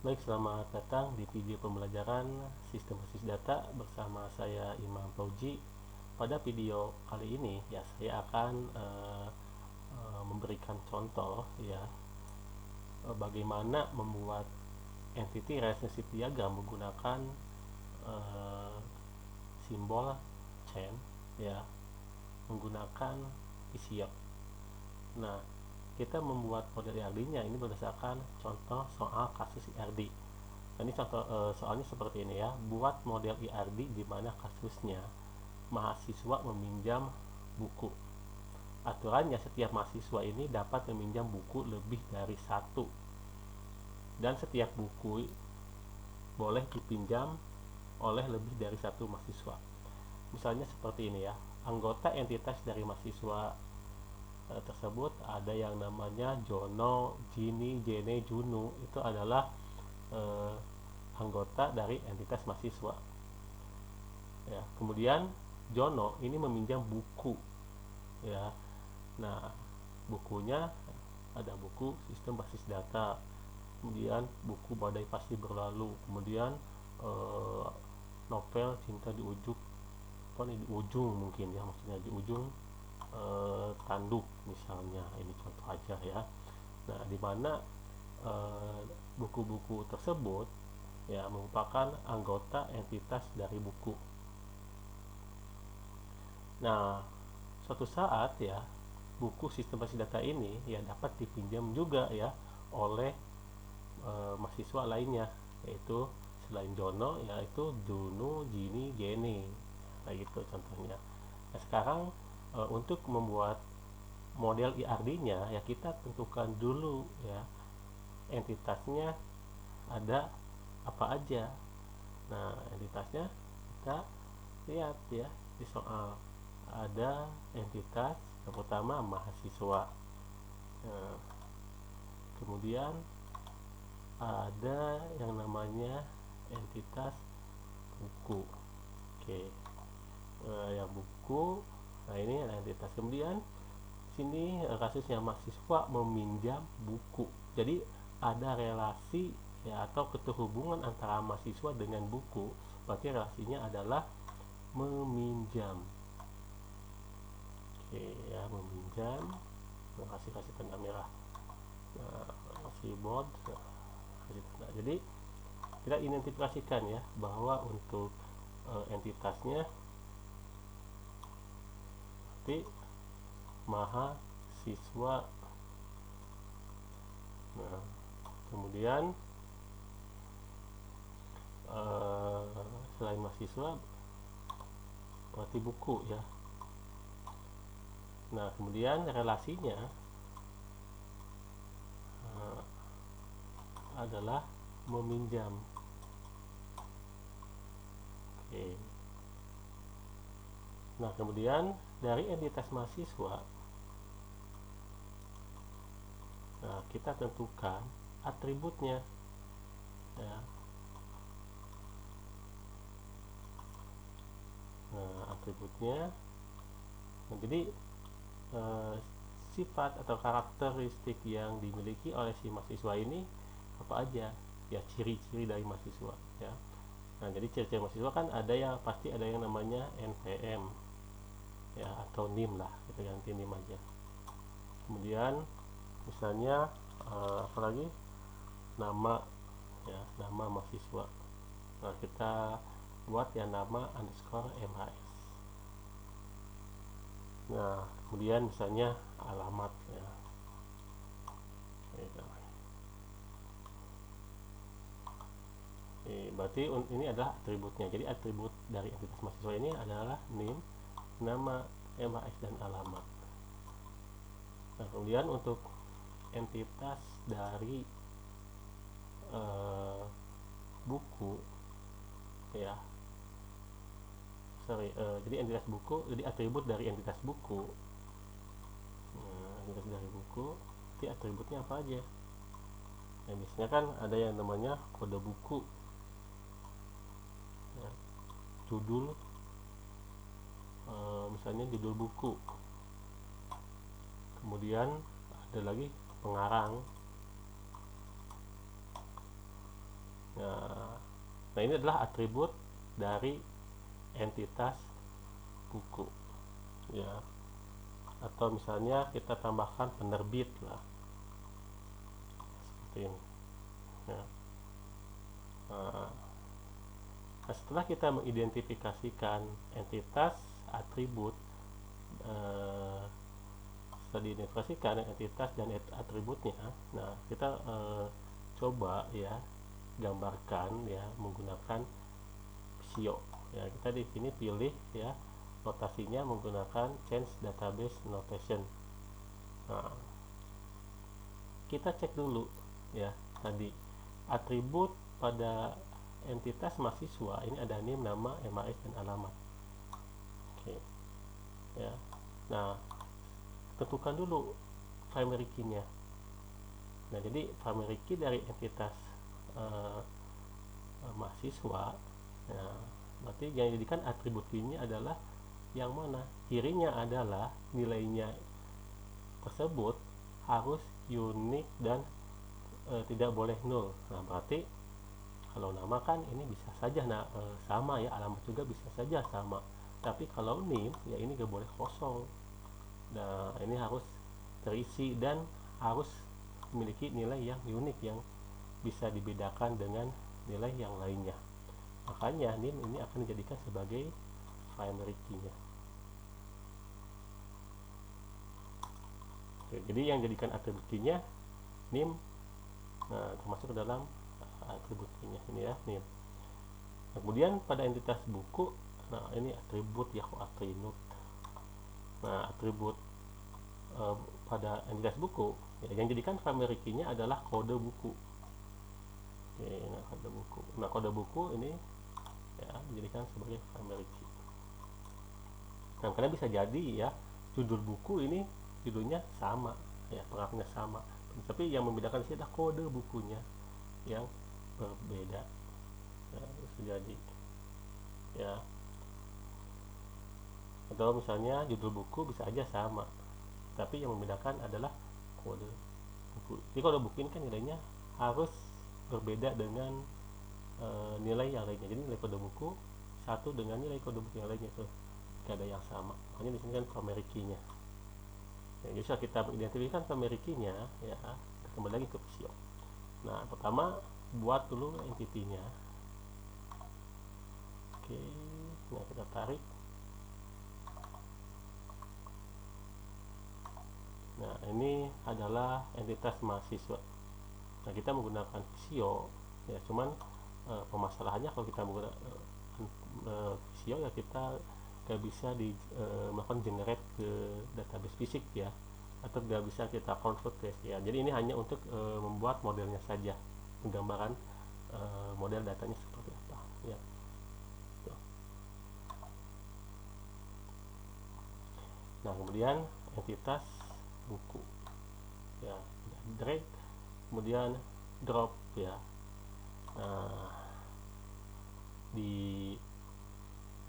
Baik, selamat datang di video pembelajaran sistem basis data bersama saya Imam Fauji. Pada video kali ini ya saya akan memberikan contoh ya bagaimana membuat entity relationship diagram menggunakan eh, simbol chain ya, menggunakan isiok. Nah, kita membuat model IRD-nya ini berdasarkan contoh soal kasus IRD. Nah, ini contoh soalnya seperti ini ya. Buat model IRD di mana kasusnya mahasiswa meminjam buku. Aturannya setiap mahasiswa ini dapat meminjam buku lebih dari satu, dan setiap buku boleh dipinjam oleh lebih dari satu mahasiswa. Misalnya seperti ini ya. Anggota entitas dari mahasiswa tersebut ada yang namanya Jono, Jini, Jene, Junu. Itu adalah eh, anggota dari entitas mahasiswa ya. Kemudian Jono ini meminjam buku ya. Nah, bukunya ada buku sistem basis data, kemudian buku badai pasti berlalu, kemudian eh, novel cinta di ujung, apa nih, di ujung mungkin ya, maksudnya di ujung tanduk misalnya. Ini contoh aja ya. Nah, di mana buku-buku tersebut ya merupakan anggota entitas dari buku. Nah, suatu saat ya buku sistem basis data ini ya dapat dipinjam juga ya oleh mahasiswa lainnya, yaitu selain Jono yaitu Dunu, Jini, Jeni, kayak gitu contohnya. Nah, sekarang untuk membuat model IRD-nya ya kita tentukan dulu ya entitasnya ada apa aja. Nah, entitasnya kita lihat ya di soal. Ada entitas yang pertama mahasiswa. Nah, kemudian ada yang namanya entitas buku. Oke. Yang buku. Nah, ini entitas. Kemudian sini kasusnya mahasiswa meminjam buku. Jadi ada relasi ya atau keterhubungan antara mahasiswa dengan buku. Berarti relasinya adalah meminjam. Oke ya, meminjam. Kasih tanda merah. Nah, kasih bold. Jadi kita identifikasikan ya bahwa untuk entitasnya nanti mahasiswa. Nah, kemudian selain mahasiswa berarti buku ya. Nah, kemudian relasinya adalah meminjam. Oke. Nah, kemudian dari entitas mahasiswa, nah kita tentukan atributnya ya. Nah, atributnya. Nah, jadi sifat atau karakteristik yang dimiliki oleh si mahasiswa ini apa aja ya, ciri-ciri dari mahasiswa ya. Nah, jadi ciri-ciri mahasiswa kan ada yang pasti ada yang namanya NPM ya, atau NIM lah, kita ganti NIM aja. Kemudian misalnya apalagi nama ya, nama mahasiswa. Nah, kita buat ya nama underscore MHS. Nah, kemudian misalnya alamat ya. Berarti ini adalah atributnya. Jadi atribut dari entitas mahasiswa ini adalah NIM, nama, MHS, dan alamat. Nah, kemudian untuk entitas dari buku ya, jadi entitas buku, jadi atribut dari entitas buku. Nah, entitas dari buku, jadi atributnya apa aja? Nah, biasanya kan ada yang namanya kode buku ya, judul, misalnya judul buku. Kemudian ada lagi pengarang. Nah, ini adalah atribut dari entitas buku, ya. Atau misalnya kita tambahkan penerbit lah, seperti ini, ya. Nah, setelah kita mengidentifikasikan entitas atribut, eh, setelah diidentifikasikan entitas dan atributnya, nah kita coba ya gambarkan ya menggunakan Visio. Ya, kita di sini pilih ya notasinya menggunakan change database notation. Nah, kita cek dulu ya tadi atribut pada entitas mahasiswa ini ada NIM, nama, MAS, dan alamat. Oke. Ya. Nah, tentukan dulu primary key-nya. Nah, jadi primary key dari entitas eh, mahasiswa, ya, berarti yang dijadikan atribut key-nya adalah yang mana? Cirinya adalah nilainya tersebut harus unik dan tidak boleh nol. Nah, berarti kalau nama kan ini bisa saja sama ya, alamat juga bisa saja sama. Tapi kalau NIM ya ini gak boleh kosong. Nah, ini harus terisi dan harus memiliki nilai yang unik yang bisa dibedakan dengan nilai yang lainnya. Makanya NIM ini akan dijadikan sebagai primary key-nya. Jadi yang jadikan atribut key-nya NIM, nah, termasuk ke dalam atribut key-nya ini ya NIM. Kemudian pada entitas buku, nah ini atribut ya, atribut. Nah, atribut pada entitas buku ya, yang jadikan primary key-nya adalah kode buku. Oke, nah kode buku. Nah, kode buku ini ya dijadikan sebagai primary key. Nah, karena bisa jadi ya judul buku ini judulnya sama ya, pengertiannya sama, tapi yang membedakan sih adalah kode bukunya yang berbeda. Ya, bisa jadi ya, atau misalnya judul buku bisa aja sama tapi yang membedakan adalah kode buku. Jadi kode buku ini kan nilainya harus berbeda dengan nilai yang lainnya. Jadi nilai kode buku satu dengan nilai kode buku yang lainnya tuh tidak ada yang sama. Makanya di sini kan primary key-nya. Ya, jadi setelah kita mengidentifikasikan primary key-nya ya, kembali lagi ke Visio. Nah, pertama buat dulu entity-nya. Oke, nah kita tarik. Nah, ini adalah entitas mahasiswa. Nah, kita menggunakan Visio ya, cuman permasalahannya kalau kita menggunakan Visio ya kita gak bisa melakukan generate ke database fisik ya, atau gak bisa kita convert ya. Jadi ini hanya untuk membuat modelnya saja, penggambaran model datanya seperti apa ya. Nah, kemudian entitas buku ya, drag kemudian drop ya. Nah, di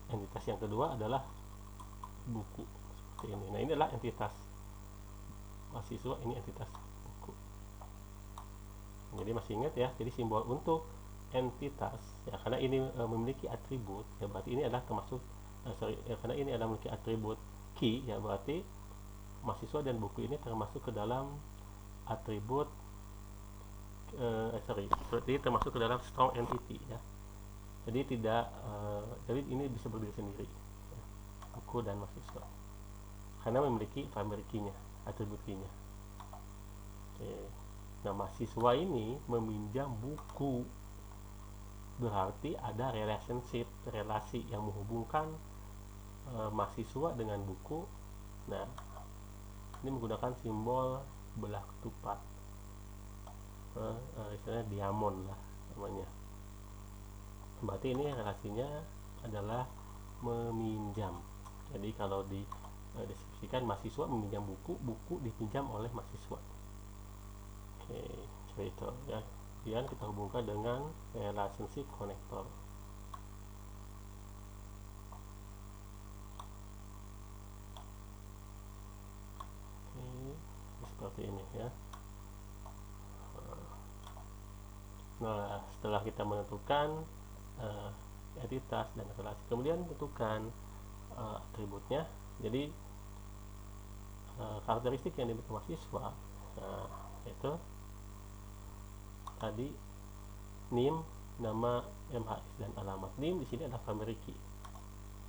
entitas yang kedua adalah buku seperti ini. Nah, ini adalah entitas mahasiswa, ini entitas buku. Jadi masih ingat ya, jadi simbol untuk entitas ya, karena ini memiliki atribut ya, berarti ini adalah termasuk karena ini adalah memiliki atribut key ya, berarti mahasiswa dan buku ini termasuk ke dalam atribut jadi termasuk ke dalam strong entity ya. Jadi tidak jadi ini bisa berdiri sendiri ya, buku dan mahasiswa karena memiliki primary key-nya, atribut key-nya. Oke. Nah, mahasiswa ini meminjam buku, berarti ada relationship, relasi yang menghubungkan mahasiswa dengan buku. Nah, ini menggunakan simbol belah ketupat, istilahnya diamond lah namanya. Berarti ini relasinya adalah meminjam. Jadi kalau deskripsikan mahasiswa meminjam buku, buku dipinjam oleh mahasiswa. Oke, seperti itu ya. Kemudian kita hubungkan dengan relationship connector. Oke, seperti ini ya. Nah, setelah kita menentukan entitas dan relasi. Kemudian tentukan atributnya. Jadi karakteristik yang dimiliki mahasiswa, yaitu tadi NIM, nama, MHS, dan alamat. NIM di sini adalah primary key.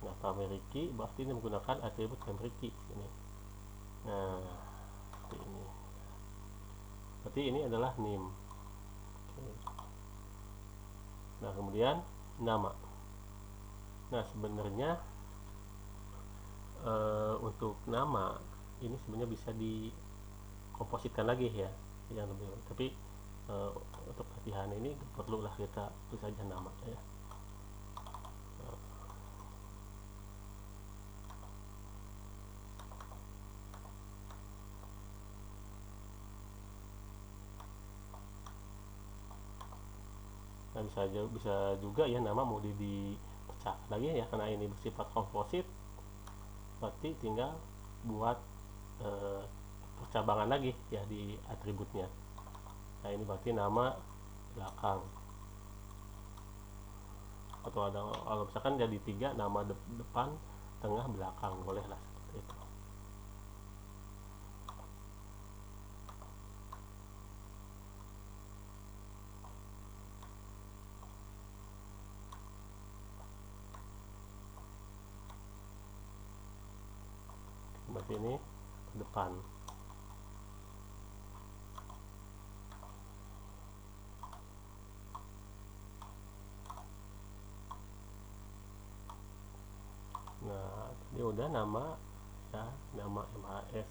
Nah, primary key berarti ini menggunakan atribut primary key ini. Nah, seperti ini. Berarti ini adalah NIM. Oke. Nah, kemudian nama. Nah, sebenarnya untuk nama ini sebenarnya bisa dikompositkan lagi ya, yang lebih. Tapi untuk latihan ini perlulah kita tulis saja nama ya. Nah, bisa juga ya nama mau dipecah lagi ya, karena ini bersifat komposit, berarti tinggal buat percabangan lagi ya di atributnya. Nah, ini berarti nama belakang, atau ada kalau misalkan jadi 3, nama depan, tengah, belakang, bolehlah seperti itu. Berarti ini depan. Nah, ini udah nama ya, nama MHS.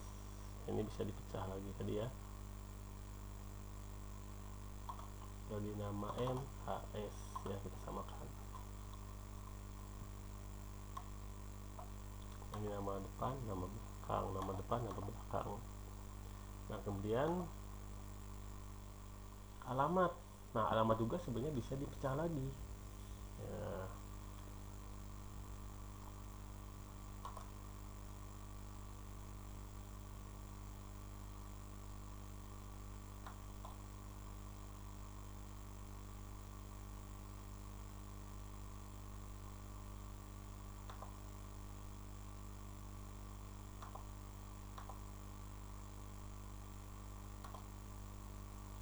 Ini bisa dipecah lagi tadi ya. Jadi nama MHS ya, kita samakan. Ini nama depan, nama belakang, nama depan, nama belakang. Nah, kemudian alamat. Nah, alamat juga sebenarnya bisa dipecah lagi ya.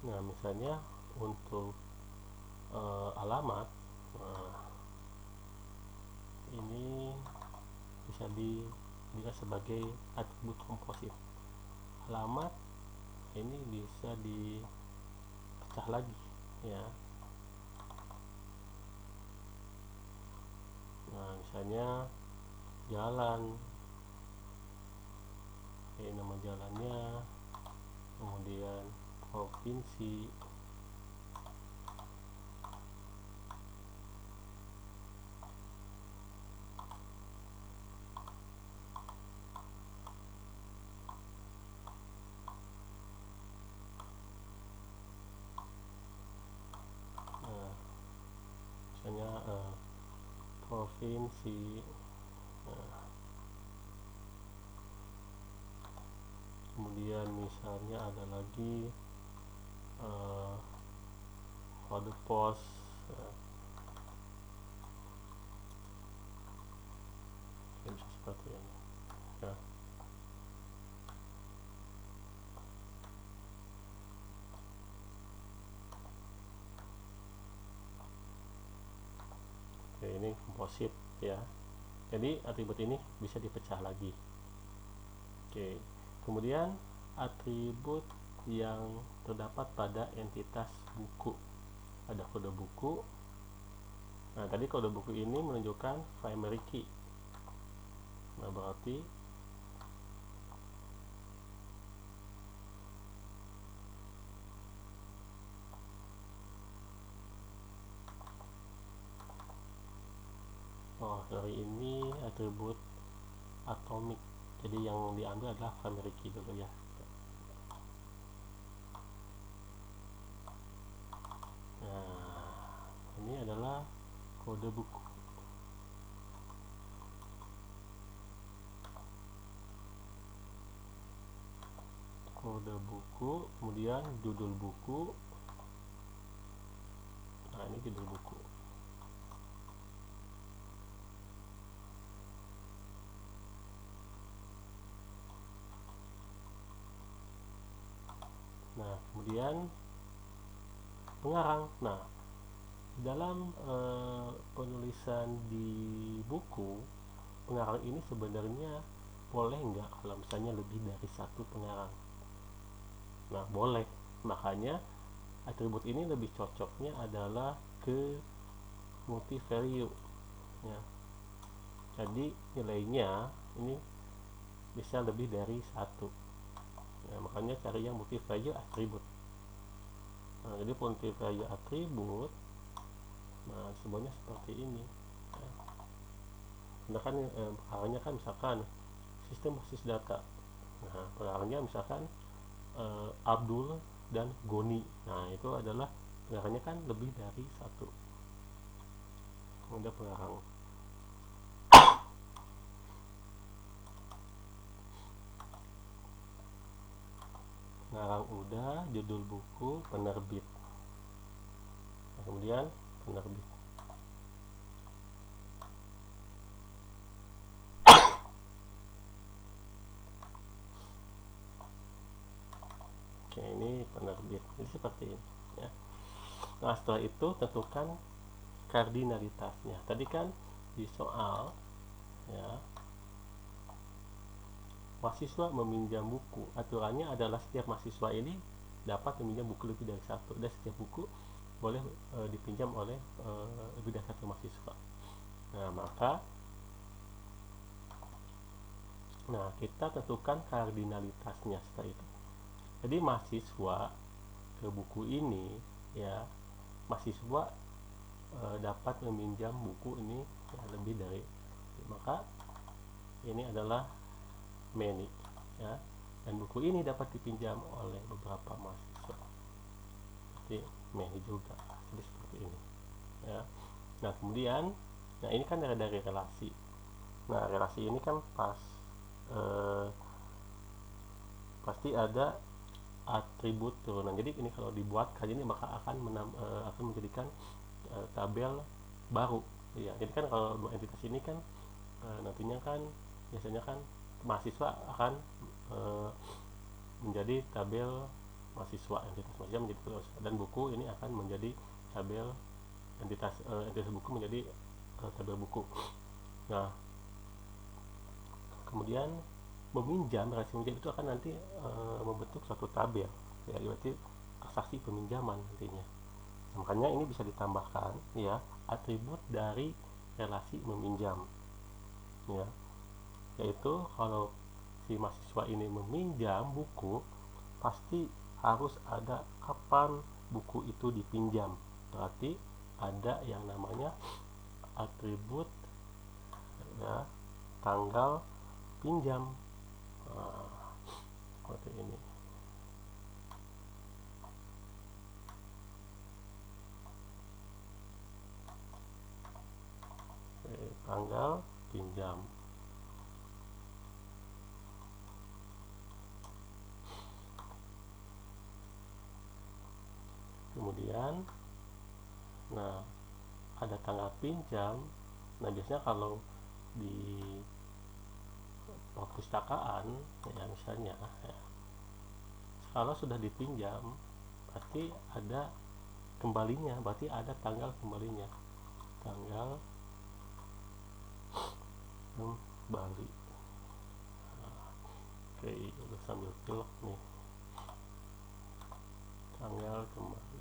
Nah, misalnya untuk alamat, ini bisa dilihat sebagai atribut komposit. Alamat ini bisa dipecah lagi ya. Nah, misalnya jalan, ini nama jalannya, kemudian provinsi, misalnya provinsi. Nah, kemudian misalnya ada lagi kode pos. Bisa seperti ini ya. Oke, ini komposit ya. Jadi atribut ini bisa dipecah lagi. Oke, kemudian atribut yang terdapat pada entitas buku. Ada kode buku. Nah, tadi kode buku ini menunjukkan primary key. Nah, berarti dari ini atribut atomik. Jadi yang diambil adalah primary key dulu ya. Nah, ini adalah kode buku. Kode buku, kemudian judul buku. Nah, ini judul buku. Nah, kemudian pengarang. Nah, dalam penulisan di buku, pengarang ini sebenarnya boleh nggak kalau misalnya lebih dari satu pengarang? Nah, boleh. Makanya atribut ini lebih cocoknya adalah ke multivariate ya. Jadi nilainya ini bisa lebih dari satu ya, makanya cari yang multivariate atribut. Nah, jadi multivariate atribut, nah semuanya seperti ini ya. Nah kan pengarangnya kan misalkan sistem basis data, nah pengarangnya misalkan Abdul dan Goni, nah itu adalah pengarangnya kan lebih dari satu. Kemudian pengarang udah, judul buku, penerbit. Nah, kemudian penerbit. Oke, ini penerbit. Jadi seperti ini ya. Nah, setelah itu tentukan kardinalitasnya. Tadi kan di soal ya, mahasiswa meminjam buku. Aturannya adalah setiap mahasiswa ini dapat meminjam buku lebih dari satu, dan setiap buku boleh dipinjam oleh lebih dari satu mahasiswa. Nah, kita tentukan kardinalitasnya setelah itu. Jadi mahasiswa ke buku ini ya, mahasiswa dapat meminjam buku ini ya, lebih dari, maka ini adalah many ya, dan buku ini dapat dipinjam oleh beberapa mahasiswa, seperti many juga. Jadi seperti ini ya. Nah kemudian, nah ini kan dari relasi. Nah relasi ini kan pasti ada atribut turunan. Jadi ini kalau dibuat kaji ini maka akan menjadikan tabel baru ya. Jadi kan kalau dua entitas ini kan nantinya kan biasanya kan mahasiswa akan menjadi tabel mahasiswa, entitas mahasiswa menjadi tabel mahasiswa, dan buku ini akan menjadi tabel entitas buku menjadi tabel buku. Nah kemudian meminjam, relasi meminjam itu akan nanti membentuk suatu tabel ya, berarti transaksi peminjaman nantinya. Nah, makanya ini bisa ditambahkan ya atribut dari relasi meminjam ya, yaitu kalau si mahasiswa ini meminjam buku, pasti harus ada kapan buku itu dipinjam, berarti ada yang namanya atribut ya tanggal pinjam. Nah, seperti ini. Tanggal pinjam. Kemudian nah ada tanggal pinjam. Nah biasanya kalau di perpustakaan ya misalnya ya, kalau sudah dipinjam berarti ada kembalinya, berarti ada tanggal kembalinya, tanggal kembali. Oke, udah sambil pilok nih, tanggal kembali.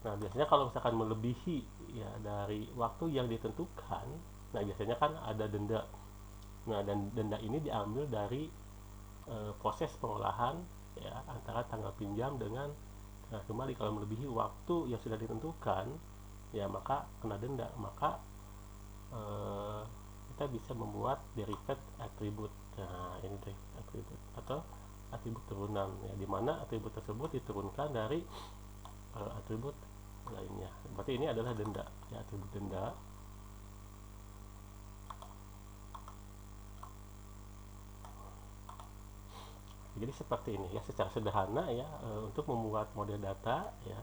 Nah biasanya kalau misalkan melebihi ya dari waktu yang ditentukan, nah biasanya kan ada denda. Nah dan denda ini diambil dari proses pengolahan ya antara tanggal pinjam dengan tanggal kembali. Kalau melebihi waktu yang sudah ditentukan ya maka kena denda. Maka kita bisa membuat derivative atribut. Nah ini derivative atribut atau atribut turunan ya, dimana atribut tersebut diturunkan dari atribut lainnya. Berarti ini adalah denda ya, atribut denda. Jadi seperti ini ya secara sederhana ya, untuk membuat model data ya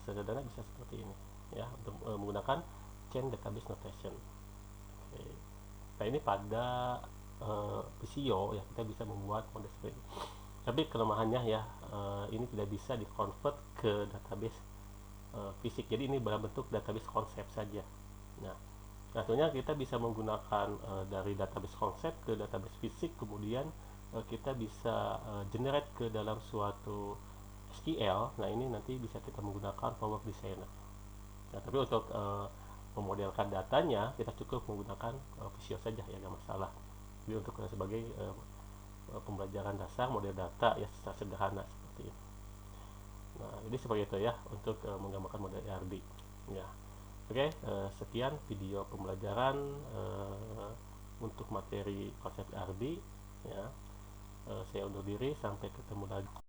sederhana bisa seperti ini ya, untuk menggunakan chain database notation. Oke. Nah ini pada Visio ya, kita bisa membuat model seperti ini. Tapi kelemahannya ya, ini tidak bisa dikonvert ke database fisik. Jadi ini dalam bentuk database konsep saja. Nah, tentunya kita bisa menggunakan dari database konsep ke database fisik, kemudian kita bisa generate ke dalam suatu SQL. Nah, ini nanti bisa kita menggunakan Power Designer. Nah, tapi untuk memodelkan datanya kita cukup menggunakan Visio saja ya, nggak masalah. Jadi untuk sebagai pembelajaran dasar model data ya secara sederhana seperti itu. Nah, jadi seperti itu ya untuk menggambarkan model ERB. Ya, oke, sekian video pembelajaran untuk materi konsep ERB. Ya, saya undur diri, sampai ketemu lagi.